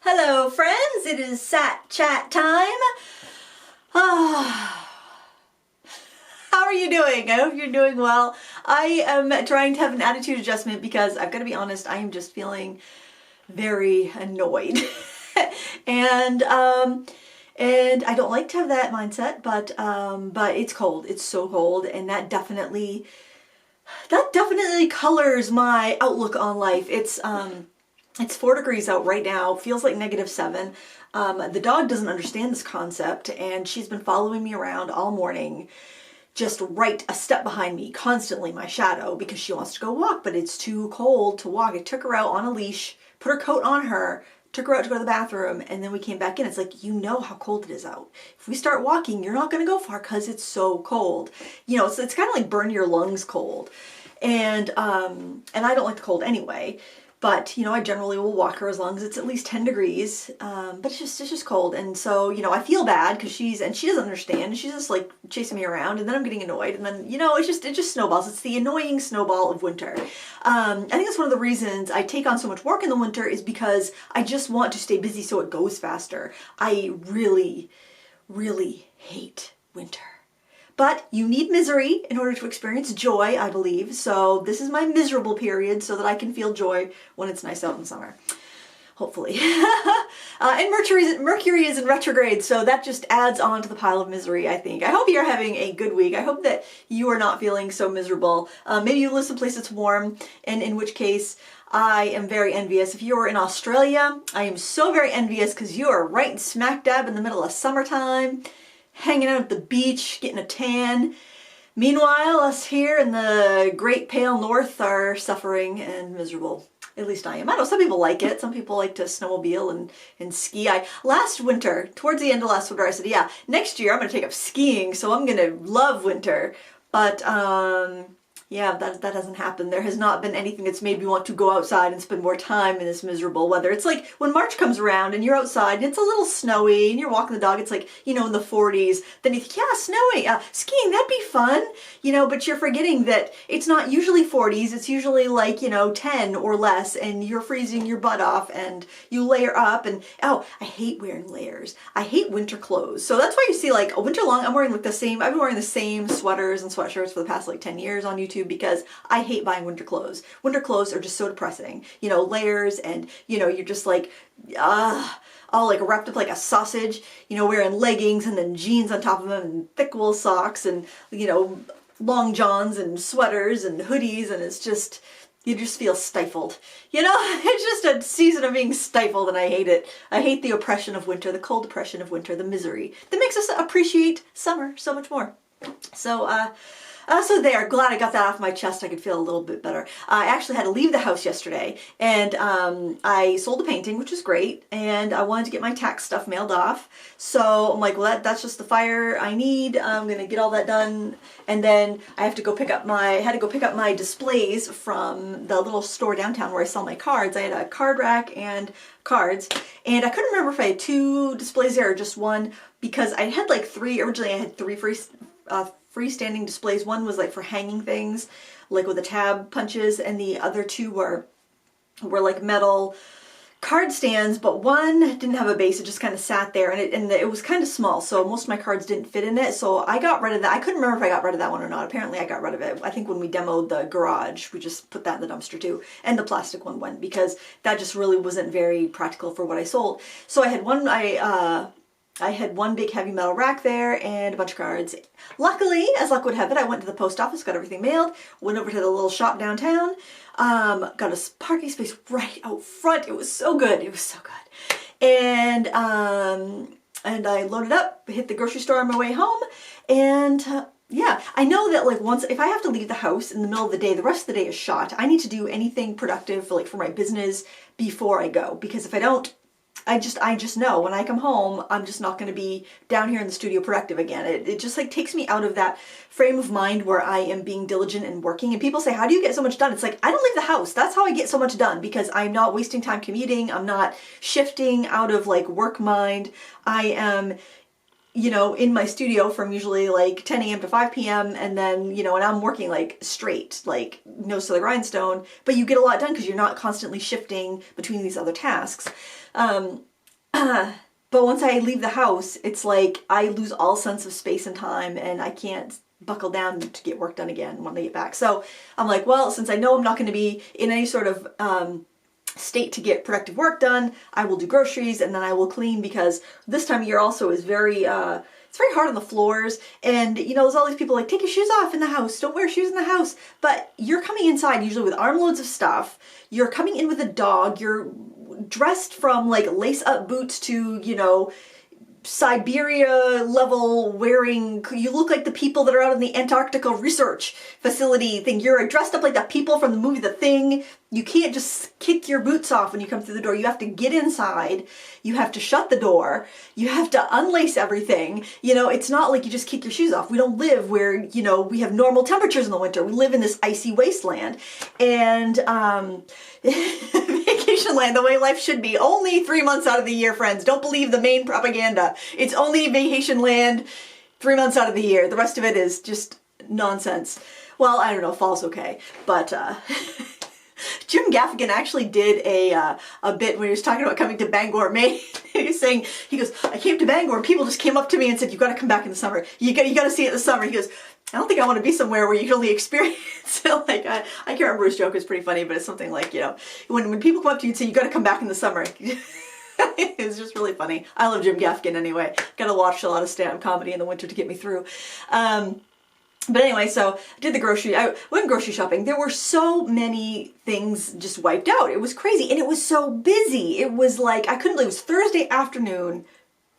Hello friends, it is Sat Chat time. How are you doing? I hope you're doing well. I am trying to have an attitude adjustment because I've got to be honest, I am just feeling very annoyed. and I don't like to have that mindset, but it's cold. It's so cold, and that definitely colors my outlook on life. It's 4 degrees out right now, feels like -7. The dog doesn't understand this concept, and she's been following me around all morning, just right a step behind me, constantly my shadow, because she wants to go walk, but it's too cold to walk. I took her out on a leash, put her coat on her, took her out to go to the bathroom, and then we came back in. It's like, you know how cold it is out. If we start walking, you're not going to go far because it's so cold. You know, it's kind of like burn your lungs cold. And I don't like the cold anyway. But, you know, I generally will walk her as long as it's at least 10 degrees, but it's just cold. And so, you know, I feel bad because she doesn't understand. She's just like chasing me around, and then I'm getting annoyed. And then, you know, it just snowballs. It's the annoying snowball of winter. I think that's one of the reasons I take on so much work in the winter, is because I just want to stay busy so it goes faster. I really, really hate winter. But you need misery in order to experience joy, I believe. So this is my miserable period so that I can feel joy when it's nice out in summer. Hopefully. And Mercury is in retrograde, so that just adds on to the pile of misery, I think. I hope you're having a good week. I hope that you are not feeling so miserable. Maybe you live someplace that's warm, and in which case I am very envious. If you're in Australia, I am so very envious because you are right smack dab in the middle of summertime, hanging out at the beach, getting a tan. Meanwhile, us here in the great pale north are suffering and miserable. At least I am. I know some people like it. Some people like to snowmobile and ski. Last winter, towards the end of last winter, I said, yeah, next year I'm going to take up skiing, so I'm going to love winter. But, yeah, that hasn't happened. There has not been anything that's made me want to go outside and spend more time in this miserable weather. It's like when March comes around and you're outside and it's a little snowy and you're walking the dog, it's like, you know, in the 40s. Then you think, yeah, snowy, skiing, that'd be fun. You know, but you're forgetting that it's not usually 40s. It's usually like, you know, 10 or less, and you're freezing your butt off and you layer up. And, oh, I hate wearing layers. I hate winter clothes. So that's why you see like a winter long, I've been wearing the same sweaters and sweatshirts for the past like 10 years on YouTube, because I hate buying winter clothes. Winter clothes are just so depressing. You know, layers, and, you know, you're just like, all like wrapped up like a sausage, you know, wearing leggings and then jeans on top of them and thick wool socks and, you know, long johns and sweaters and hoodies, and it's just, you just feel stifled. You know, it's just a season of being stifled, and I hate it. I hate the oppression of winter, the cold oppression of winter, the misery that makes us appreciate summer so much more. So there, glad I got that off my chest. I could feel a little bit better. I actually had to leave the house yesterday, and I sold a painting, which is great, and I wanted to get my tax stuff mailed off. So I'm like, well, that's just the fire I need. I'm gonna get all that done, and then I have to go pick up my displays from the little store downtown where I sell my cards. I had a card rack and cards, and I couldn't remember if I had 2 displays there or just one, because I had like 3. Originally I had 3 freestanding displays. One was like for hanging things, like with the tab punches, and the other 2 were like metal card stands, but one didn't have a base. It just kind of sat there, and it was kind of small, so most of my cards didn't fit in it. So I got rid of that. I couldn't remember if I got rid of that one or not. Apparently I got rid of it. I think when we demoed the garage, we just put that in the dumpster too, and the plastic one went, because that just really wasn't very practical for what I sold. So I had one big heavy metal rack there and a bunch of cards. Luckily, as luck would have it, I went to the post office, got everything mailed, went over to the little shop downtown, got a parking space right out front. It was so good. It was so good. And I loaded up, hit the grocery store on my way home, and yeah, I know that like if I have to leave the house in the middle of the day, the rest of the day is shot. I need to do anything productive for my business before I go, because if I don't, I just know when I come home, I'm just not going to be down here in the studio productive again. It just like takes me out of that frame of mind where I am being diligent and working. And people say, how do you get so much done? It's like, I don't leave the house. That's how I get so much done, because I'm not wasting time commuting. I'm not shifting out of like work mind. I am, you know, in my studio from usually like 10 a.m. to 5 p.m. and then, you know, and I'm working like straight, like nose to the grindstone, but you get a lot done because you're not constantly shifting between these other tasks. But once I leave the house, it's like I lose all sense of space and time, and I can't buckle down to get work done again when I get back. So I'm like, well, since I know I'm not going to be in any sort of state to get productive work done, I will do groceries and then I will clean, because this time of year also is very it's very hard on the floors. And you know, there's all these people like, take your shoes off in the house, don't wear shoes in the house. But you're coming inside usually with armloads of stuff. You're coming in with a dog. You're dressed from like lace up boots to, you know, Siberia level wearing, you look like the people that are out in the Antarctica research facility thing. You're dressed up like the people from the movie The Thing. You can't just kick your boots off when you come through the door. You have to get inside. You have to shut the door. You have to unlace everything. You know, it's not like you just kick your shoes off. We don't live where, you know, we have normal temperatures in the winter. We live in this icy wasteland. And vacation land, the way life should be. Only 3 months out of the year, friends. Don't believe the main propaganda. It's only vacation land 3 months out of the year. The rest of it is just nonsense. Well, I don't know, fall's okay. But Jim Gaffigan actually did a bit when he was talking about coming to Bangor, Maine. He was saying, he goes, I came to Bangor and people just came up to me and said, you've got to come back in the summer. You got to see it in the summer. He goes, I don't think I want to be somewhere where you can only experience it. Like, I can't remember his joke, it's pretty funny, but it's something like, you know, when people come up to you and say, you got to come back in the summer. It's just really funny. I love Jim Gaffigan anyway. Got to watch a lot of stand-up comedy in the winter to get me through. But anyway, so I did the I went grocery shopping. There were so many things just wiped out. It was crazy. And it was so busy. It was like, I couldn't believe it was Thursday afternoon.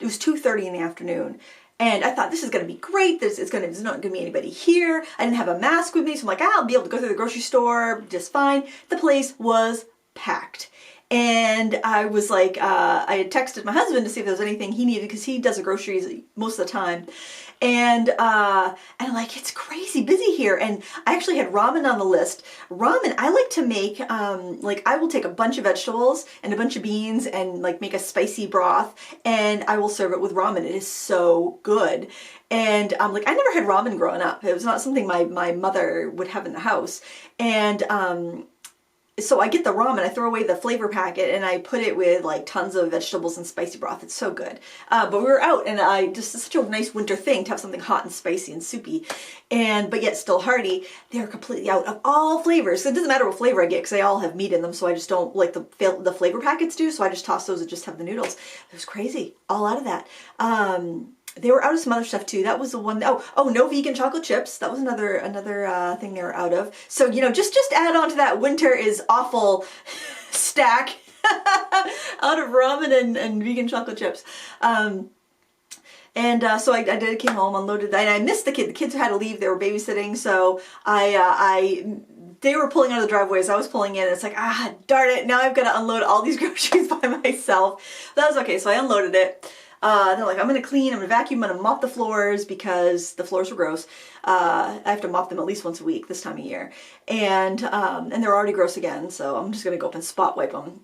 It was 2:30 in the afternoon. And I thought, this is going to be great. There's not going to be anybody here. I didn't have a mask with me. So I'm like, I'll be able to go through the grocery store just fine. The place was packed. And I was like, I had texted my husband to see if there was anything he needed, because he does the groceries most of the time. And I'm like, it's crazy busy here. And I actually had ramen on the list. Ramen, I like to make, like I will take a bunch of vegetables and a bunch of beans and like make a spicy broth, and I will serve it with ramen. It is so good. And like, I never had ramen growing up. It was not something my mother would have in the house. And so I get the ramen, I throw away the flavor packet, and I put it with like tons of vegetables and spicy broth. It's so good. But we were out, and it's such a nice winter thing to have something hot and spicy and soupy, but yet still hearty. They're completely out of all flavors. So it doesn't matter what flavor I get, because they all have meat in them, so I just don't like the flavor packets do, so I just toss those and just have the noodles. It was crazy. All out of that. They were out of some other stuff too. That was the one. Oh, no vegan chocolate chips. That was another thing they were out of. So, you know, just add on to that winter is awful stack out of ramen and vegan chocolate chips. So I did. Came home, unloaded that, and I missed the kids. The kids had to leave. They were babysitting, so they were pulling out of the driveway as I was pulling in. And it's like, darn it! Now I've got to unload all these groceries by myself. But that was okay. So I unloaded it. They're like, I'm going to clean, I'm going to vacuum, I'm going to mop the floors, because the floors were gross. I have to mop them at least once a week this time of year. And they're already gross again, so I'm just going to go up and spot wipe them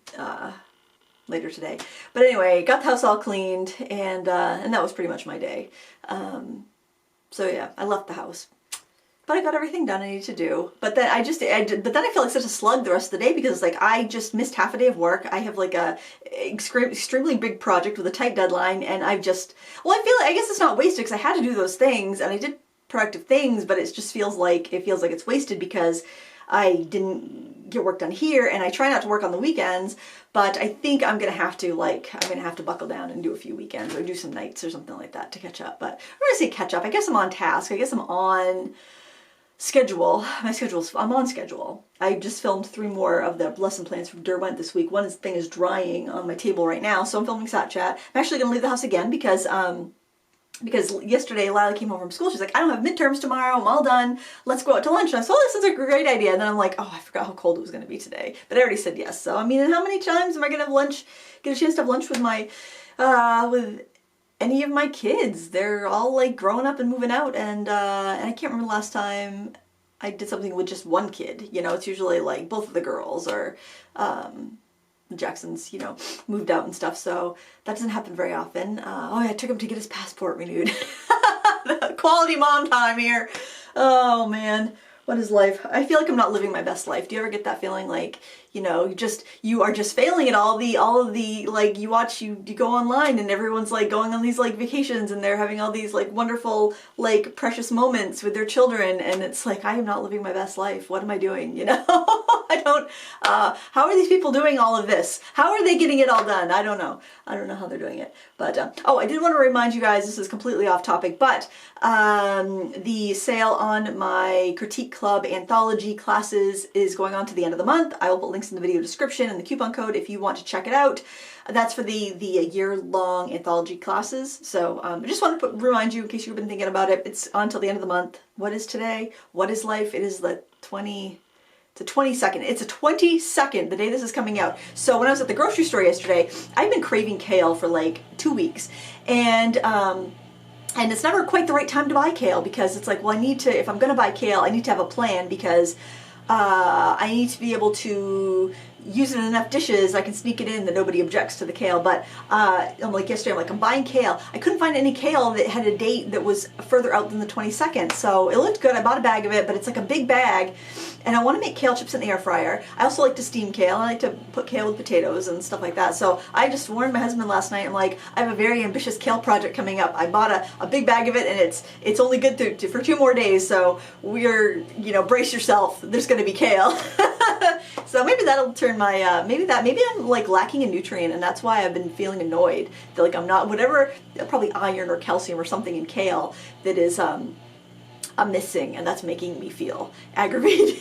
later today. But anyway, got the house all cleaned, and that was pretty much my day. So yeah, I left the house. But I got everything done I needed to do. But then I felt like such a slug the rest of the day, because like I just missed half a day of work. I have like a extremely big project with a tight deadline, and I guess it's not wasted, because I had to do those things and I did productive things, but it just feels like it's wasted because I didn't get work done here, and I try not to work on the weekends, but I think I'm gonna have to buckle down and do a few weekends or do some nights or something like that to catch up. But I'm gonna say catch up. I guess I'm on task. I guess I'm on schedule. I'm on schedule. I just filmed 3 more of the lesson plans from Derwent this week. One thing is drying on my table right now, so I'm filming Sat Chat. I'm actually going to leave the house again because yesterday Lila came home from school. She's like, I don't have midterms tomorrow. I'm all done. Let's go out to lunch. And I said, oh, this is a great idea. And then I'm like, oh, I forgot how cold it was going to be today. But I already said yes. So, I mean, and how many times am I going to have lunch, get a chance to have lunch with with any of my kids? They're all like growing up and moving out, and I can't remember the last time I did something with just one kid. You know, it's usually like both of the girls, or the Jacksons, you know, moved out and stuff, so that doesn't happen very often. I took him to get his passport renewed. Quality mom time here. Oh man, what is life? I feel like I'm not living my best life. Do you ever get that feeling like you know, you are just failing at all of the, like, you go online and everyone's like going on these like vacations and they're having all these like wonderful, like precious moments with their children. And it's like, I am not living my best life. What am I doing? You know, I don't, how are these people doing all of this? How are they getting it all done? I don't know. I don't know how they're doing it. But, oh, I did want to remind you guys, this is completely off topic, but the sale on my Critique Club anthology classes is going on to the end of the month. I will put links in the video description and the coupon code if you want to check it out. That's for the year-long anthology classes. So I just want to remind you, in case you've been thinking about it, it's on till the end of the month. What is today? What is life? It is the 22nd. It's a 22nd, the day this is coming out. So when I was at the grocery store yesterday, I've been craving kale for like 2 weeks. And it's never quite the right time to buy kale, because it's like, well, I need to, if I'm going to buy kale, I need to have a plan, because I need to be able to use it in enough dishes I can sneak it in that nobody objects to the kale. But I'm like, yesterday, I'm like, I'm buying kale. I couldn't find any kale that had a date that was further out than the 22nd. So it looked good. I bought a bag of it, but it's like a big bag. And I want to make kale chips in the air fryer. I also like to steam kale. I like to put kale with potatoes and stuff like that. So I just warned my husband last night. I'm like, I have a very ambitious kale project coming up. I bought a big bag of it, and it's only good for 2 more days. So we're, you know, brace yourself. There's going to be kale. So maybe that'll turn my, maybe I'm like lacking a nutrient, and that's why I've been feeling annoyed. That like I'm not, whatever, probably iron or calcium or something in kale that is, I'm missing, and that's making me feel aggravated.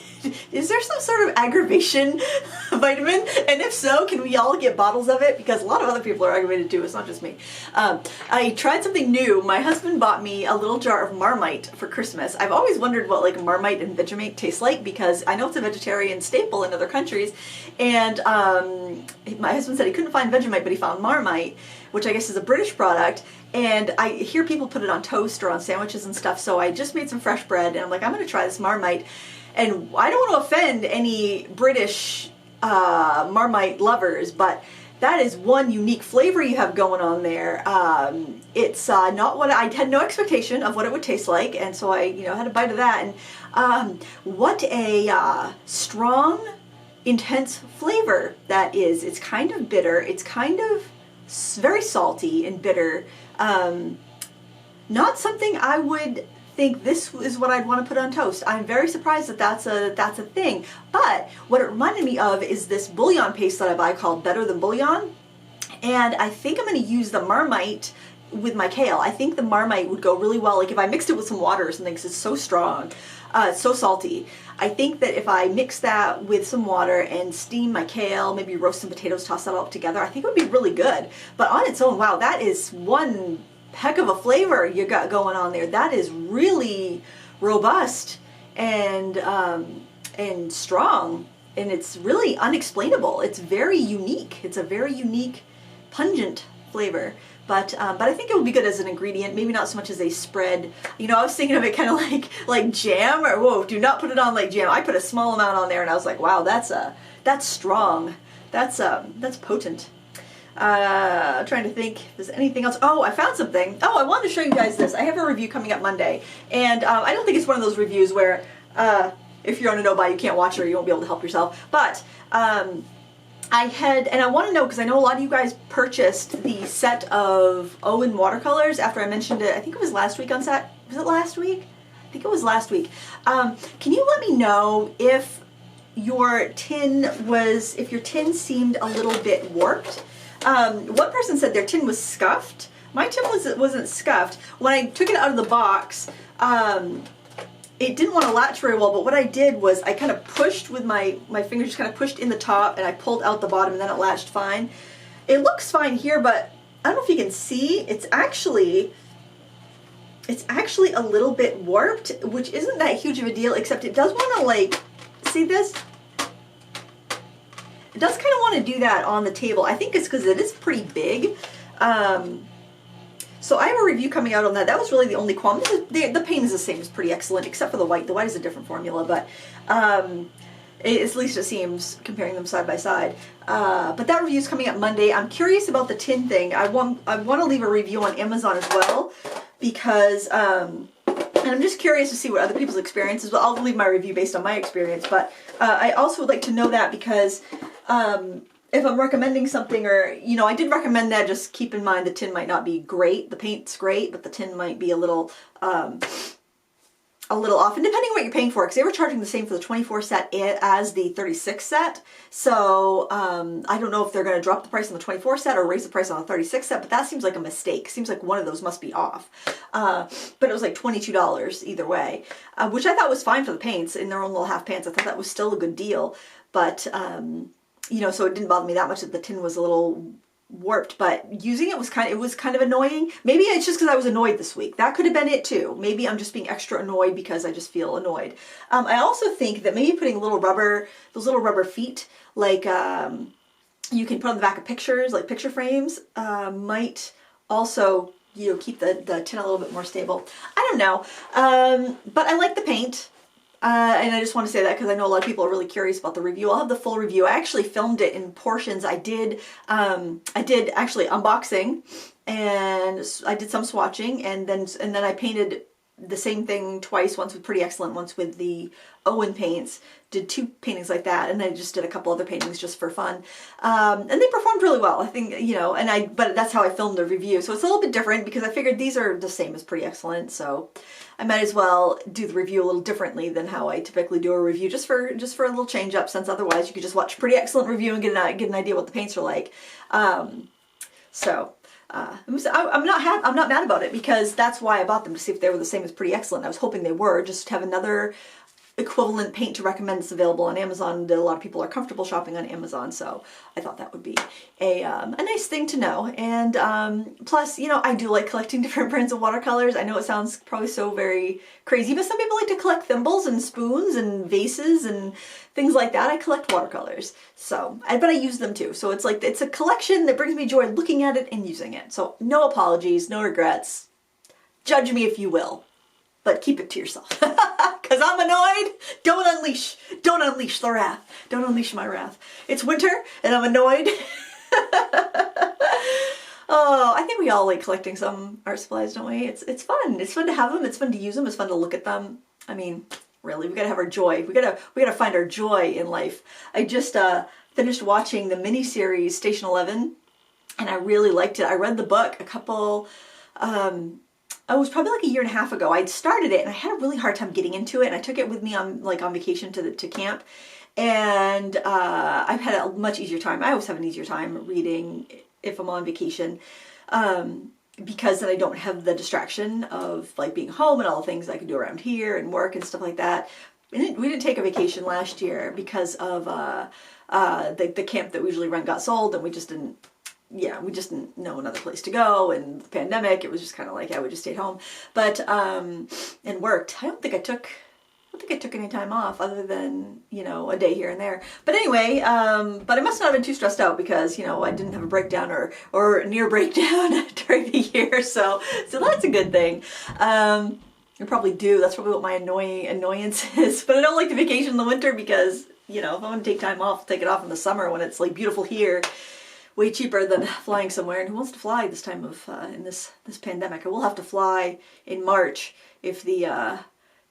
Is there some sort of aggravation vitamin? And if so, can we all get bottles of it? Because a lot of other people are aggravated too, it's not just me. I tried something new. My husband bought me a little jar of Marmite for Christmas. I've always wondered what like Marmite and Vegemite taste like, because I know it's a vegetarian staple in other countries. And my husband said he couldn't find Vegemite, but he found Marmite, which I guess is a British product. And I hear people put it on toast or on sandwiches and stuff, so I just made some fresh bread, and I'm like, I'm going to try this Marmite. And I don't want to offend any British Marmite lovers, but that is one unique flavor you have going on there. It's not what I had no expectation of what it would taste like, and so I, you know, had a bite of that. And what a strong, intense flavor that is. It's kind of bitter. It's kind of very salty and bitter. Not something I would think this is what I'd want to put on toast. I'm very surprised that that's a thing. But what it reminded me of is this bouillon paste that I buy called Better Than Bouillon. And I think I'm going to use the Marmite with my kale. I think the Marmite would go really well, like if I mixed it with some water or something, because it's so strong, it's so salty. I think that if I mix that with some water and steam my kale, maybe roast some potatoes, toss that all up together, I think it would be really good. But on its own, wow, that is one heck of a flavor you got going on there. That is really robust and strong, and it's really unexplainable. It's very unique. It's a very unique, pungent flavor. But I think it would be good as an ingredient, maybe not so much as a spread. You know, I was thinking of it kind of like jam, or whoa, do not put it on like jam. I put a small amount on there, and I was like, wow, that's strong. That's potent. I'm trying to think if there's anything else. Oh, I found something. Oh, I wanted to show you guys this. I have a review coming up Monday, and I don't think it's one of those reviews where if you're on a no-buy, you can't watch it or you won't be able to help yourself. But I want to know, because I know a lot of you guys purchased the set of Owen Watercolors after I mentioned it. I think it was last week on set. Was it last week? I think it was last week. Can you let me know if your tin seemed a little bit warped? One person said their tin was scuffed. My tin wasn't scuffed. When I took it out of the box, it didn't want to latch very well, but what I did was I kind of pushed with my fingers, just kind of pushed in the top, and I pulled out the bottom, and then it latched fine. It looks fine here, but I don't know if you can see, it's actually a little bit warped, which isn't that huge of a deal, except it does want to, like, see this? It does kind of want to do that on the table. I think it's because it is pretty big. So I have a review coming out on that. That was really the only qualm. The paint is the same. It's pretty excellent, except for the white. The white is a different formula, but at least it seems, comparing them side by side. But that review is coming up Monday. I'm curious about the tin thing. I want to leave a review on Amazon as well, because And I'm just curious to see what other people's experiences, but I'll leave my review based on my experience. But I also would like to know that because if I'm recommending something, or, you know, I did recommend that, just keep in mind the tin might not be great. The paint's great, but the tin might be a little off, and depending on what you're paying for, because they were charging the same for the 24 set as the 36 set. So I don't know if they're going to drop the price on the 24 set or raise the price on the 36 set, but that seems like a mistake. Seems like one of those must be off. But it was like $22 either way, which I thought was fine for the paints in their own little half pans. I thought that was still a good deal, but you know, so it didn't bother me that much that the tin was a little warped, but using it was kind of annoying. Maybe it's just because I was annoyed this week. That could have been it too. Maybe I'm just being extra annoyed because I just feel annoyed. I also think that maybe putting those little rubber feet, like you can put on the back of pictures, like picture frames, might also, you know, keep the tin a little bit more stable. I don't know, but I like the paint. And I just want to say that because I know a lot of people are really curious about the review. I'll have the full review. I actually filmed it in portions. I did actually unboxing, and I did some swatching, and then I painted the same thing twice, once with Pretty Excellent, once with the Owen paints. Did 2 paintings like that, and I just did a couple other paintings just for fun. And they performed really well, I think, you know, but that's how I filmed the review. So it's a little bit different because I figured these are the same as Pretty Excellent, so I might as well do the review a little differently than how I typically do a review, just for a little change up, since otherwise you could just watch Pretty Excellent review and get an idea what the paints are like. I'm not mad about it, because that's why I bought them, to see if they were the same as Pretty Excellent. I was hoping they were, just to have another equivalent paint to recommend that's available on Amazon that a lot of people are comfortable shopping on Amazon. So I thought that would be a nice thing to know. And plus, you know, I do like collecting different brands of watercolors. I know it sounds probably so very crazy, but some people like to collect thimbles and spoons and vases and things like that. I collect watercolors, so but I use them too. So it's like, it's a collection that brings me joy looking at it and using it. So no apologies, no regrets. Judge me if you will, but keep it to yourself. Because I'm annoyed. Don't unleash the wrath. Don't unleash my wrath. It's winter and I'm annoyed. Oh, I think we all like collecting some art supplies, don't we? It's fun. It's fun to have them. It's fun to use them. It's fun to look at them. I mean, really, we gotta have our joy. We gotta find our joy in life. I just finished watching the miniseries Station 11, and I really liked it. I read the book a couple. It was probably like a year and a half ago. I'd started it and I had a really hard time getting into it, and I took it with me on vacation to camp, and I've had a much easier time. I always have an easier time reading if I'm on vacation, because then I don't have the distraction of like being home and all the things I can do around here and work and stuff like that. We didn't take a vacation last year because of the camp that we usually run got sold, and we just didn't know another place to go, and the pandemic, it was just kind of like, yeah, we just stayed home, but and worked. I don't think I took any time off other than, you know, a day here and there. But anyway, but I must not have been too stressed out, because, you know, I didn't have a breakdown or near breakdown during the year, so that's a good thing. I probably do. That's probably what my annoyance is. But I don't like to vacation in the winter, because, you know, if I want to take time off, I'll take it off in the summer when it's like beautiful here. Way cheaper than flying somewhere. And who wants to fly this time of in this pandemic? I will have to fly in March if the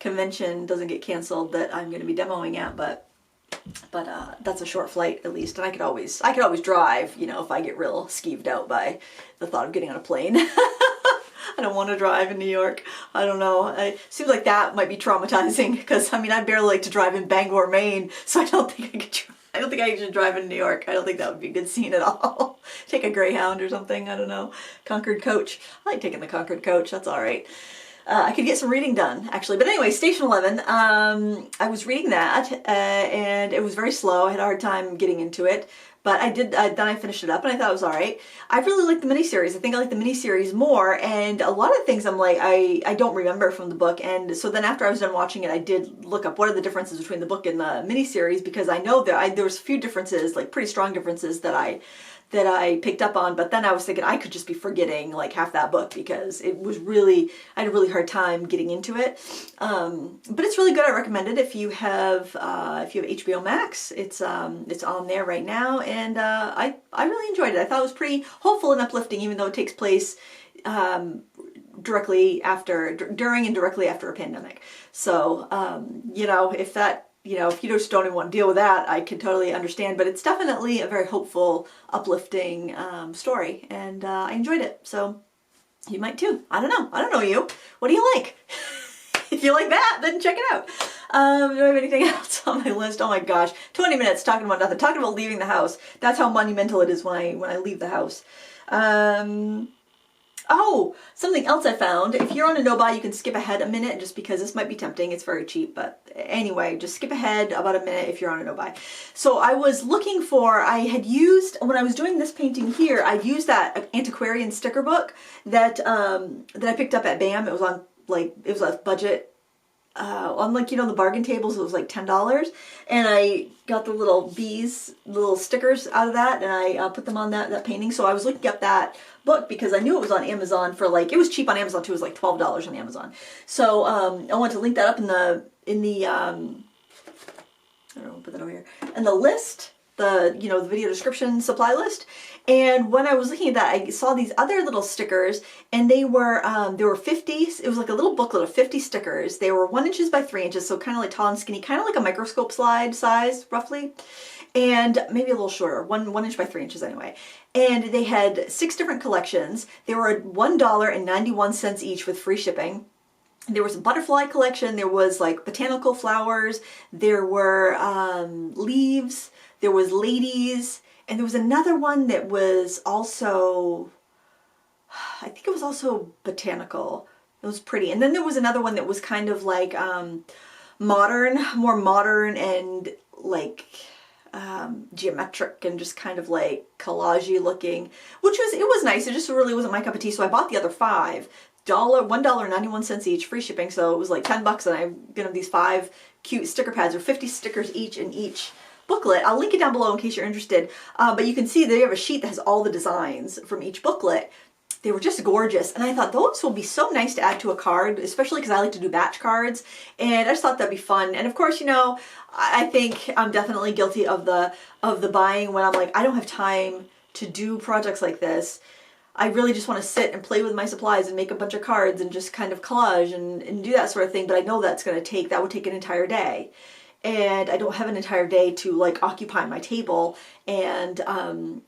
convention doesn't get canceled that I'm going to be demoing at, but that's a short flight at least, and I could always drive, you know, if I get real skeeved out by the thought of getting on a plane. I don't want to drive in New York. I don't know. It seems like that might be traumatizing, because I mean, I barely like to drive in Bangor, Maine, so I don't think I could drive. I don't think I should drive in New York. I don't think that would be a good scene at all. Take a Greyhound or something. I don't know. Concord Coach. I like taking the Concord Coach. That's all right. I could get some reading done, actually. But anyway, Station 11. I was reading that, and it was very slow. I had a hard time getting into it. But I did, then I finished it up, and I thought it was all right. I really liked the miniseries. I think I like the miniseries more, and a lot of things I'm like, I don't remember from the book, and so then after I was done watching it, I did look up what are the differences between the book and the miniseries, because I know there was a few differences, like pretty strong differences that I picked up on, but then I was thinking I could just be forgetting like half that book, because it was really, I had a really hard time getting into it. But it's really good. I recommend it if you have HBO Max. It's on there right now, and I really enjoyed it. I thought it was pretty hopeful and uplifting, even though it takes place directly after, during and directly after a pandemic. So, you know, if that, you know, if you just don't even want to deal with that, I can totally understand. But it's definitely a very hopeful, uplifting story, and I enjoyed it. So you might too. I don't know. I don't know you. What do you like? If you like that, then check it out. Do I have anything else on my list? Oh my gosh, 20 minutes talking about nothing. Talking about leaving the house. That's how monumental it is when I leave the house. Oh, something else I found. If you're on a no-buy, you can skip ahead a minute just because this might be tempting. It's very cheap, but anyway, just skip ahead about a minute if you're on a no-buy. So I was looking for, I had used, when I was doing this painting here, I used that antiquarian sticker book that that I picked up at BAM. It was on, like, it was a budget. On, like, you know, the bargain tables, it was like $10, and I got the little bees, little stickers out of that, and I put them on that painting. So I was looking up that book because I knew it was on Amazon for, like, it was cheap on Amazon too. It was like $12 on Amazon. So I wanted to link that up in the I don't know, put that over here, and the list, the, you know, the video description supply list. And when I was looking at that, I saw these other little stickers, and they were 50. It was like a little booklet of 50 stickers. They were 1 inches by 3 inches, so kind of like tall and skinny, kind of like a microscope slide size, roughly, and maybe a little shorter, 1 inch by 3 inches anyway. And they had 6 different collections. They were $1.91 each with free shipping. There was a butterfly collection. There was like botanical flowers. There were leaves. There was ladies. And there was another one that was also, I think it was also botanical. It was pretty. And then there was another one that was kind of like modern, more modern, and like geometric and just kind of like collage-y looking, which was, it was nice. It just really wasn't my cup of tea. So I bought the other 5. $1.91 each, free shipping. So it was like $10, and I'm gonna have these 5 cute sticker pads, or 50 stickers each in each booklet. I'll link it down below in case you're interested. But you can see they have a sheet that has all the designs from each booklet. They were just gorgeous, and I thought those will be so nice to add to a card, especially because I like to do batch cards, and I just thought that'd be fun. And of course, you know, I think I'm definitely guilty of the buying when I'm like, I don't have time to do projects like this. I really just want to sit and play with my supplies and make a bunch of cards and just kind of collage and do that sort of thing. But I know that's going to take, that would take an entire day. And I don't have an entire day to like occupy my table and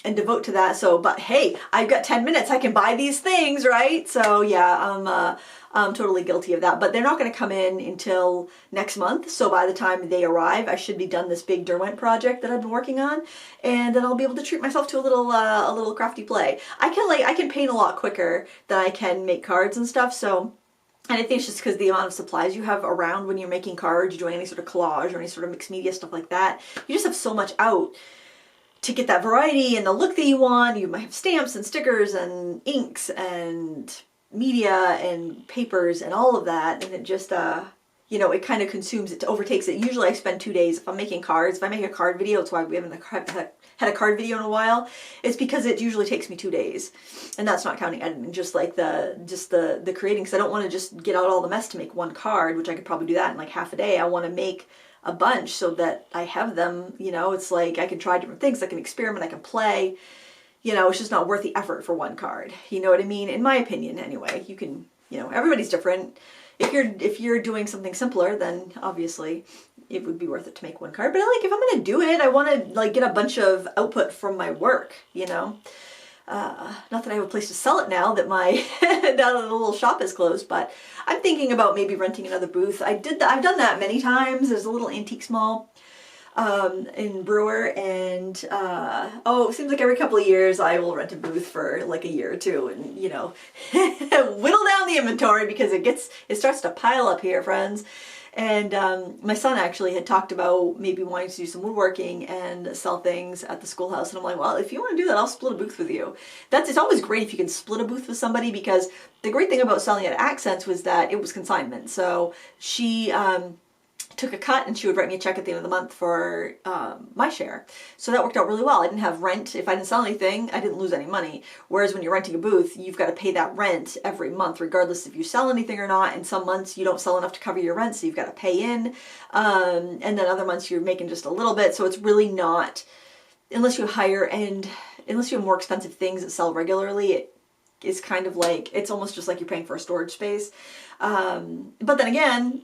devote to that. So, but hey, I've got 10 minutes. I can buy these things, right? So yeah, I'm totally guilty of that. But they're not going to come in until next month. So by the time they arrive, I should be done this big Derwent project that I've been working on, and then I'll be able to treat myself to a little crafty play. I can paint a lot quicker than I can make cards and stuff. So. And I think it's just because the amount of supplies you have around when you're making cards, you're doing any sort of collage or any sort of mixed media stuff like that. You just have so much out to get that variety and the look that you want. You might have stamps and stickers and inks and media and papers and all of that. And it just, you know, it kind of consumes, it overtakes it. Usually I spend 2 days if I'm making cards. If I make a card video, that's why we haven't had a card video in a while. It's because it usually takes me 2 days, and that's not counting editing, just like the creating. Because I don't want to just get out all the mess to make one card, which I could probably do that in like half a day. I want to make a bunch so that I have them. You know, it's like I can try different things. I can experiment. I can play. You know, it's just not worth the effort for one card. You know what I mean? In my opinion, anyway. You can, you know, everybody's different. If you're doing something simpler, then obviously it would be worth it to make one card. But like, if I'm gonna do it, I want to like get a bunch of output from my work, you know. Not that I have a place to sell it now that my now that the little shop is closed, but I'm thinking about maybe renting another booth. I've done that many times. There's a little antiques mall in Brewer, and oh, it seems like every couple of years I will rent a booth for like a year or two, and you know, whittle down the inventory because it starts to pile up here, friends. And my son actually had talked about maybe wanting to do some woodworking and sell things at the schoolhouse. And I'm like, well, if you want to do that, I'll split a booth with you. It's always great if you can split a booth with somebody, because the great thing about selling at Accents was that it was consignment. So she took a cut and she would write me a check at the end of the month for my share. So that worked out really well. I didn't have rent. If I didn't sell anything, I didn't lose any money. Whereas when you're renting a booth, you've got to pay that rent every month, regardless if you sell anything or not. And some months you don't sell enough to cover your rent, so you've got to pay in. And then other months you're making just a little bit. So it's really not, unless you hire and unless you have more expensive things that sell regularly, is kind of like, it's almost just like you're paying for a storage space. But then again,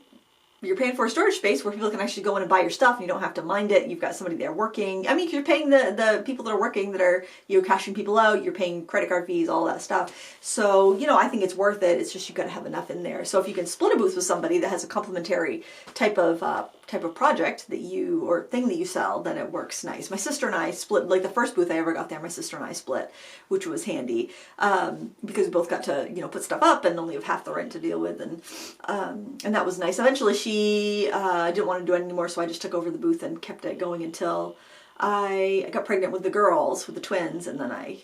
you're paying for a storage space where people can actually go in and buy your stuff and you don't have to mind it. You've got somebody there working. I mean, you're paying the people that are working, that are, cashing people out, you're paying credit card fees, all that stuff. So, I think it's worth it. It's just you've got to have enough in there. So if you can split a booth with somebody that has a complementary type of project that or thing that you sell, then it works nice. My sister and I split, like the first booth I ever got there, my sister and I split, which was handy, because we both got to, put stuff up and only have half the rent to deal with, and that was nice. Eventually she didn't want to do it anymore, so I just took over the booth and kept it going until I got pregnant with the girls, with the twins, and then I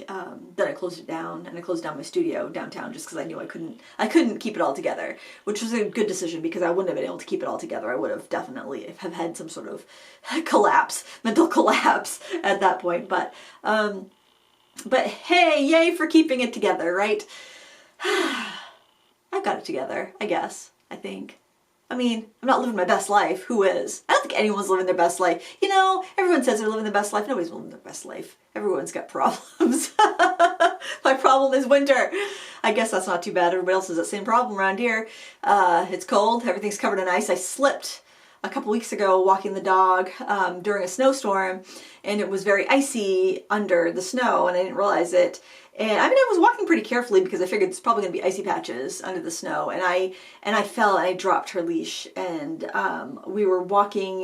closed it down, and I closed down my studio downtown just because I knew I couldn't keep it all together, which was a good decision because I wouldn't have been able to keep it all together. I would have definitely have had some sort of mental collapse at that point. But hey, yay for keeping it together, right? I got it together, I guess. I think. I mean, I'm not living my best life. Who is? I don't think anyone's living their best life. Everyone says they're living their best life. Nobody's living their best life. Everyone's got problems. My problem is winter. I guess that's not too bad. Everybody else has that same problem around here. It's cold. Everything's covered in ice. I slipped a couple weeks ago walking the dog during a snowstorm, and it was very icy under the snow, and I didn't realize it. And I mean, I was walking pretty carefully because I figured there's probably going to be icy patches under the snow. And I fell and I dropped her leash. And we were walking.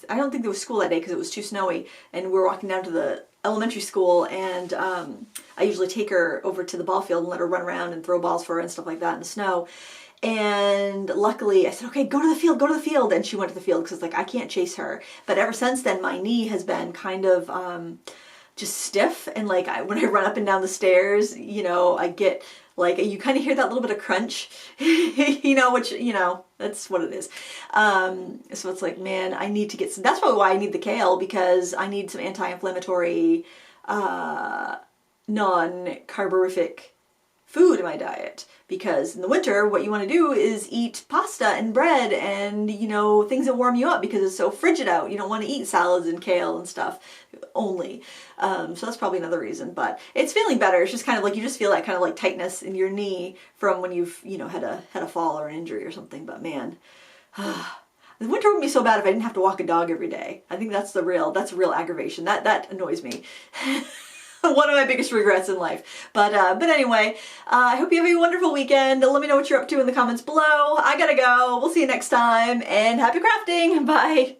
I don't think there was school that day because it was too snowy. And we were walking down to the elementary school. And I usually take her over to the ball field and let her run around and throw balls for her and stuff like that in the snow. And luckily I said, okay, go to the field. And she went to the field because I can't chase her. But ever since then, my knee has been kind of just stiff, and when I run up and down the stairs, I get you kind of hear that little bit of crunch, which that's what it is. So it's man, I need to get some. That's probably why I need the kale, because I need some anti-inflammatory, non-carborific food in my diet. Because in the winter, what you want to do is eat pasta and bread and, things that warm you up because it's so frigid out. You don't want to eat salads and kale and stuff only. So that's probably another reason. But it's feeling better. It's just kind of you just feel that kind of tightness in your knee from when you've, had a fall or an injury or something. But man, the winter wouldn't be so bad if I didn't have to walk a dog every day. I think that's a real aggravation. That annoys me. One of my biggest regrets in life. But anyway, I hope you have a wonderful weekend. Let me know what you're up to in the comments below. I gotta go. We'll see you next time, and happy crafting. Bye.